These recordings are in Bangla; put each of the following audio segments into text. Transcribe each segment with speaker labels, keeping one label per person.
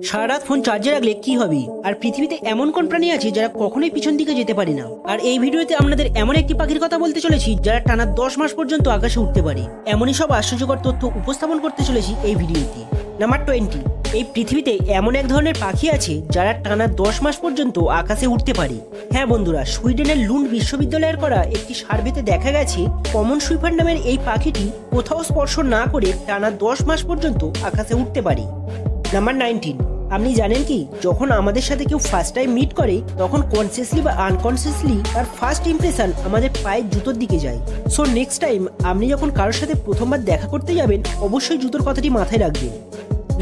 Speaker 1: সারা রাত ফোন চার্জে রাখলে কি হবে? আর পৃথিবীতে এমন কোন প্রাণী আছে যারা কখনোই পিছন দিকে যেতে পারে না? আর এই ভিডিওতে আপনাদের এমন একটি পাখির কথা বলতে চলেছি যারা টানা 10 মাস পর্যন্ত আকাশে উঠতে পারে। এমনই সব আশ্চর্যকর তথ্য উপস্থাপন করতে চলেছি এই ভিডিওতে। নাম্বার 20, এই পৃথিবীতে এমন এক ধরনের পাখি আছে যারা টানা 10 মাস পর্যন্ত আকাশে উঠতে পারে। হ্যাঁ বন্ধুরা, সুইডেনের লুন্ড বিশ্ববিদ্যালয়ের করা একটি সার্ভেতে দেখা গেছে কমন সুইফার নামের এই পাখিটি কোথাও স্পর্শ না করে টানা 10 মাস পর্যন্ত আকাশে উঠতে পারে। নাম্বার 19, আপনি জানেন কি, যখন আমাদের সাথে কেউ ফার্স্ট টাইম মিট করে তখন কনসিয়াসলি বা আনকনসিয়াসলি তার ফার্স্ট ইমপ্রেশন আমাদের পায়ের জুতোর দিকে যায়। সো নেক্সট টাইম আপনি যখন কারোর সাথে প্রথমবার দেখা করতে যাবেন অবশ্যই জুতোর কথাটি মাথায় রাখবেন।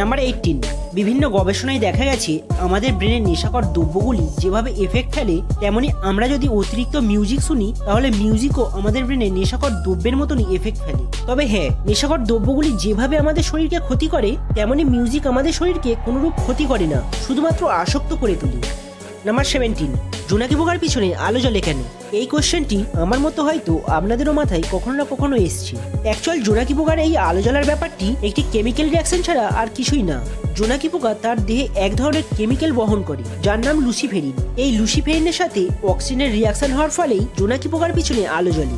Speaker 1: নাম্বার 18, বিভিন্ন গবেষণায় দেখা গেছে আমাদের ব্রেনের নেশাকর দ্রব্যগুলি যেভাবে এফেক্ট ফেলে তেমনি আমরা যদি অতিরিক্ত মিউজিক শুনি তাহলে মিউজিকও আমাদের ব্রেনে নেশাকর দ্রব্যের মতনই এফেক্ট ফেলে। তবে হ্যাঁ, নেশাকর দ্রব্যগুলি যেভাবে আমাদের শরীরকে ক্ষতি করে তেমনি মিউজিক আমাদের শরীরকে কোনোরূপ ক্ষতি করে না, শুধুমাত্র আসক্ত করে তোলে। নাম্বার 17, জোনাকি পোকার পিছনে আলো জ্বলে কেন? এই কোশ্চেনটি আমার মতো হয়তো আপনাদেরও মাথায় কখনো না কখনো এসছে। অ্যাকচুয়াল জোনাকি পোকার এই আলো জ্বলার ব্যাপারটি একটি কেমিক্যাল রিয়াকশন ছাড়া আর কিছুই না। জোনাকি পোকা তার দেহে এক ধরনের কেমিক্যাল বহন করে যার নাম লুসিফেরিন। এই লুসিফেরিনের সাথে অক্সিজেনের রিয়াকশন হওয়ার ফলেই জোনাকি পোকার পিছনে আলো জ্বলে।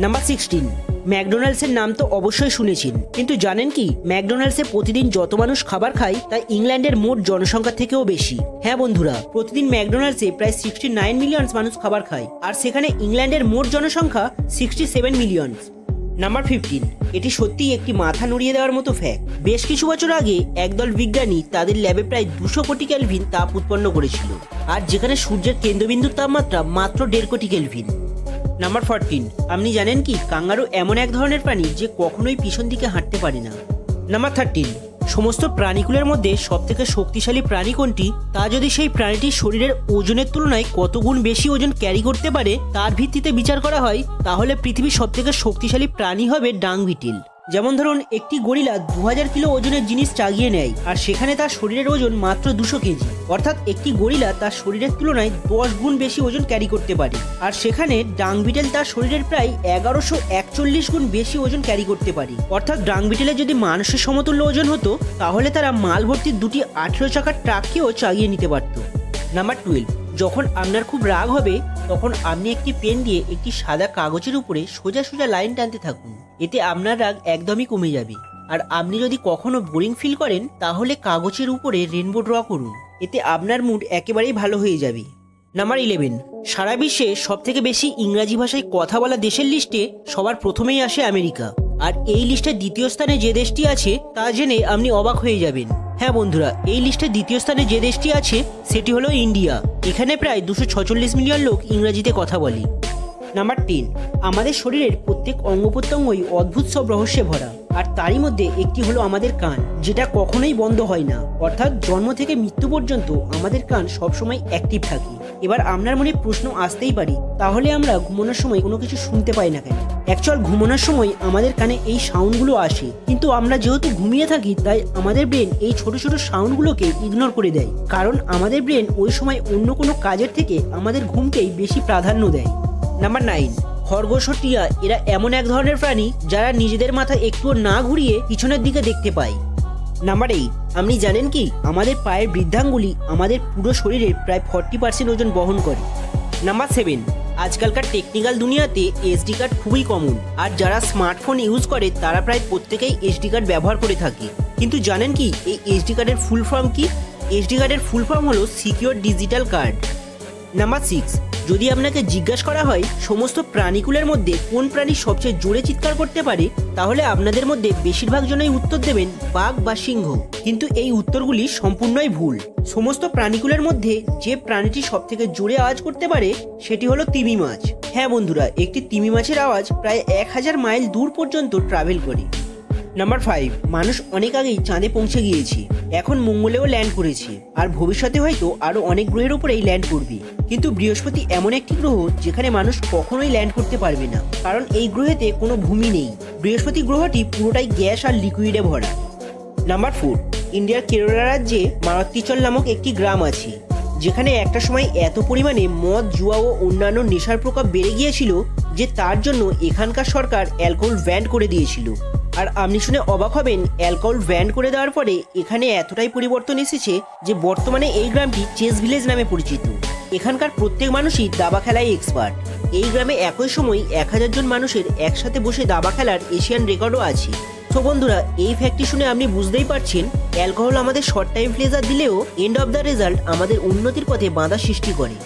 Speaker 1: নাম্বার 16, ম্যাকডোনাল্ডসের নাম তো অবশ্যই শুনেছেন, কিন্তু জানেন কি ম্যাকডোনাল্ডসে প্রতিদিন যত মানুষ খাবার খায় তা ইংল্যান্ডের মোট জনসংখ্যা থেকেও বেশি। হ্যাঁ বন্ধুরা, প্রতিদিন ম্যাকডোনাল্ডসে প্রায় 69 মিলিয়ন মানুষ খাবার খায়, আর সেখানে ইংল্যান্ডের মোট জনসংখ্যা 67 মিলিয়ন। নাম্বার 15, এটি সত্যিই একটি মাথা নড়িয়ে দেওয়ার মতো ফ্যাক্ট। বেশ কিছু বছর আগে একদল বিজ্ঞানী তাদের ল্যাবে প্রায় 200 কোটি কেলভিন তাপ উৎপন্ন করেছিল, আর যেখানে সূর্যের কেন্দ্রবিন্দুর তাপমাত্রা মাত্র 1.5 কোটি কেলভিন। নাম্বার 14, আপনি জানেন কি কাঙ্গারু এমন এক ধরনের প্রাণী যে কখনোই পিছন দিকে হাঁটতে পারে না। নাম্বার 13, সমস্ত প্রাণীকুলের মধ্যে সবথেকে শক্তিশালী প্রাণী কোনটি তা যদি সেই প্রাণীটির শরীরের ওজনের তুলনায় কত গুণ বেশি ওজন ক্যারি করতে পারে তার ভিত্তিতে বিচার করা হয়, তাহলে পৃথিবীর সবথেকে শক্তিশালী প্রাণী হবে ডাং বিটেল। যেমন ধরুন, একটি গরিলা 2000 কিলো ওজনের জিনিস চাগিয়ে নেয়, আর সেখানে তার শরীরের ওজন মাত্র 200 কেজি। অর্থাৎ একটি গরিলা তার শরীরের তুলনায় 10 গুণ বেশি ওজন ক্যারি করতে পারে, আর সেখানে ডাং বিটেল তার শরীরের প্রায় 1141 গুণ বেশি ওজন ক্যারি করতে পারে। অর্থাৎ ডাং বিটেলের যদি মানুষের সমতুল্য ওজন হতো তাহলে তারা মাল ভর্তি দুটি 18 চাকার ট্রাককেও চাগিয়ে নিতে পারত। নাম্বার 12, যখন আপনার খুব রাগ হবে তখন আপনি একটি পেন দিয়ে একটি সাদা কাগজের উপরে সোজা সোজা লাইন টানতে থাকুন, এতে আপনার রাগ একদমই কমে যাবে। আর আপনি যদি কখনো বোরিং ফিল করেন তাহলে কাগজের উপরে রেনবো ড্র করুন, এতে আপনার মুড একেবারেই ভালো হয়ে যাবে। নাম্বার 11, সারা বিশ্বে সবথেকে বেশি ইংরাজি ভাষায় কথা বলা দেশের লিস্টে সবার প্রথমেই আসে আমেরিকা, আর এই লিস্টের দ্বিতীয় স্থানে যে দেশটি আছে তা জেনে আপনি অবাক হয়ে যাবেন। হ্যাঁ বন্ধুরা, এই লিস্টের দ্বিতীয় স্থানে যে দেশটি আছে সেটি হলো ইন্ডিয়া। এখানে প্রায় 246 মিলিয়ন লোক ইংরেজিতে কথা বলে। নাম্বার 10, আমাদের শরীরের প্রত্যেক অঙ্গ প্রত্যঙ্গই অদ্ভুত সব রহস্যে ভরা, আর তারই মধ্যে একটি হলো আমাদের কান, যেটা কখনোই বন্ধ হয় না। অর্থাৎ জন্ম থেকে মৃত্যু পর্যন্ত আমাদের কান সবসময় অ্যাক্টিভ থাকে। এবার আপনার মনে প্রশ্ন আসতেই পারে, তাহলে আমরা ঘুমানোর সময় কোনো কিছু শুনতে পাই না কেন? অ্যাকচুয়াল ঘুমানোর সময় আমাদের কানে এই সাউন্ডগুলো আসে, কিন্তু আমরা যেহেতু ঘুমিয়ে থাকি তাই আমাদের ব্রেন এই ছোট ছোট সাউন্ডগুলোকে ইগনোর করে দেয়, কারণ আমাদের ব্রেন ওই সময় অন্য কোনো কাজের থেকে আমাদের ঘুমকেই বেশি প্রাধান্য দেয়। নাম্বার 9, খরগোশ ও টিয়া এরা এমন এক ধরনের প্রাণী যারা নিজেদের মাথা একটুও না ঘুরিয়ে পিছনের দিকে দেখতে পায়। নাম্বার 8, আপনি জানেন কি আমাদের পায়ের বৃদ্ধাঙ্গুলি আমাদের পুরো শরীরের প্রায় 40% ওজন বহন করে। নাম্বার 7, আজকালকার টেকনিক্যাল দুনিয়াতে এসডি কার্ড খুবই কমন, আর যারা স্মার্টফোন ইউজ করে তারা প্রায় প্রত্যেকেই এসডি কার্ড ব্যবহার করে থাকে। কিন্তু জানেন কি এই এসডি কার্ডের ফুল ফর্ম কি? এসডি কার্ডের ফুল ফর্ম হলো সিকিউর ডিজিটাল কার্ড। নাম্বার 6, যদি আপনাকে জিজ্ঞাসা করা হয় সমস্ত প্রাণীকুলের মধ্যে কোন প্রাণী সবচেয়ে জোরে চিৎকার করতে পারে, তাহলে আপনাদের মধ্যে বেশিরভাগ জনই উত্তর দেবেন বাঘ বা সিংহ, কিন্তু এই উত্তরগুলি সম্পূর্ণই ভুল। সমস্ত প্রাণীকুলের মধ্যে যে প্রাণীটি সবথেকে জোরে আওয়াজ করতে পারে সেটি হলো তিমি মাছ। হ্যাঁ বন্ধুরা, একটি তিমি মাছের আওয়াজ প্রায় 1000 মাইল দূর পর্যন্ত ট্রাভেল করে। নাম্বার 5, মানুষ অনেক আগেই চাঁদে পৌঁছে গিয়েছে, এখন মঙ্গলেও ল্যান্ড করেছে, আর ভবিষ্যতে হয়তো আরো অনেক গ্রহের উপরেই ল্যান্ড করবে। কিন্তু বৃহস্পতি এমন একটি গ্রহ যেখানে মানুষ কখনোই ল্যান্ড করতে পারবে না, কারণ এই গ্রহেতে কোনো ভূমি নেই। বৃহস্পতি গ্রহটি পুরোটাই গ্যাস আর লিকুইডে ভরা। নাম্বার 4, ইন্ডিয়ার কেরলা রাজ্যে মারত্তিচল নামক একটি গ্রাম আছে, যেখানে একটা সময় এত পরিমাণে মদ, জুয়া ও অন্যান্য নেশার প্রকোপ বেড়ে গিয়েছিল যে তার জন্য এখানকার সরকার অ্যালকোহল ব্যান করে দিয়েছিল। আর আপনি শুনে অবাক হবেন, অ্যালকোহল ব্যান করে দেওয়ার পরে এখানে এতটাই পরিবর্তন এসেছে যে বর্তমানে এই গ্রামটি চেস ভিলেজ নামে পরিচিত। এখানকার প্রত্যেক মানুষই দাবা খেলায় এক্সপার্ট। এই গ্রামে একই সময় 1000 জন মানুষের একসাথে বসে দাবা খেলার এশিয়ান রেকর্ডও আছে। তো বন্ধুরা, এই ফ্যাক্টটি শুনে আপনি বুঝতেই পারছেন অ্যালকোহল আমাদের শর্ট টাইম প্লেজার দিলেও এন্ড অফ দ্য রেজাল্ট আমাদের উন্নতির পথে বাধা সৃষ্টি করে।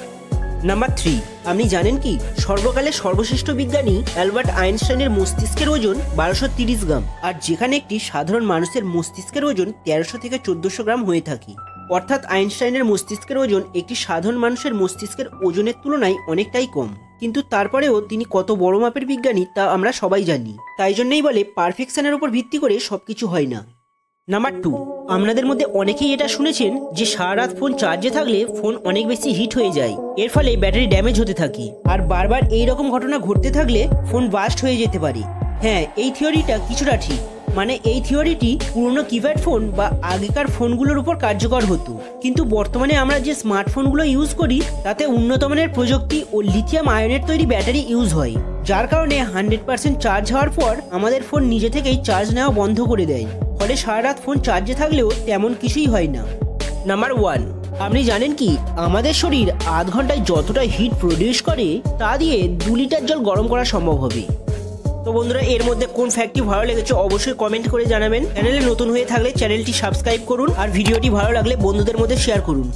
Speaker 1: নাম্বার 3, আপনি জানেন কি সর্বকালের সর্বশ্রেষ্ঠ বিজ্ঞানী অ্যালবার্ট আইনস্টাইনের মস্তিষ্কের ওজন 1230 গ্রাম, আর যেখানে একটি সাধারণ মানুষের মস্তিষ্কের ওজন 1300 থেকে 1400 গ্রাম হয়ে থাকে। অর্থাৎ আইনস্টাইনের মস্তিষ্কের ওজন একটি সাধারণ মানুষের মস্তিষ্কের ওজনের তুলনায় অনেকটাই কম, কিন্তু তারপরেও তিনি কত বড় মাপের বিজ্ঞানী তা আমরা সবাই জানি। তাই জন্যই বলে পারফেকশনের উপর ভিত্তি করে সবকিছু হয় না। নাম্বার 2, আপনাদের মধ্যে অনেকেই এটা শুনেছেন যে সারা রাত ফোন চার্জে থাকলে ফোন অনেক বেশি হিট হয়ে যায়, এর ফলে ব্যাটারি ড্যামেজ হতে থাকে, আর বারবার এই রকম ঘটনা ঘটতে থাকলে ফোন বাস্ট হয়ে যেতে পারে। হ্যাঁ, এই থিওরিটা কিছুটা ঠিক। মানে এই থিওরিটি পুরনো কিপ্যাড ফোন বা আগেকার ফোনগুলোর উপর কার্যকর হতো, কিন্তু বর্তমানে আমরা যে স্মার্টফোনগুলো ইউজ করি তাতে উন্নত মানের প্রযুক্তি ও লিথিয়াম আয়নের তৈরি ব্যাটারি ইউজ হয়, যার কারণে 100% চার্জ হওয়ার পর আমাদের ফোন নিজে থেকেই চার্জ নেওয়া বন্ধ করে দেয়, ফলে সারা রাত ফোন চার্জে থাকলেও তেমন কিছুই হয় না। নাম্বার 1, আপনি জানেন কি আমাদের শরীর আধ ঘন্টায় যতটা হিট প্রডিউস করে তা দিয়ে 2 লিটার জল গরম করা সম্ভব হবে। তো বন্ধুরা, এর মধ্যে কোন ফ্যাক্টটি ভালো লেগেছে অবশ্যই কমেন্ট করে জানাবেন। চ্যানেলে নতুন হয়ে থাকলে চ্যানেলটি সাবস্ক্রাইব করুন, আর ভিডিওটি ভালো লাগলে বন্ধুদের মধ্যে শেয়ার করুন।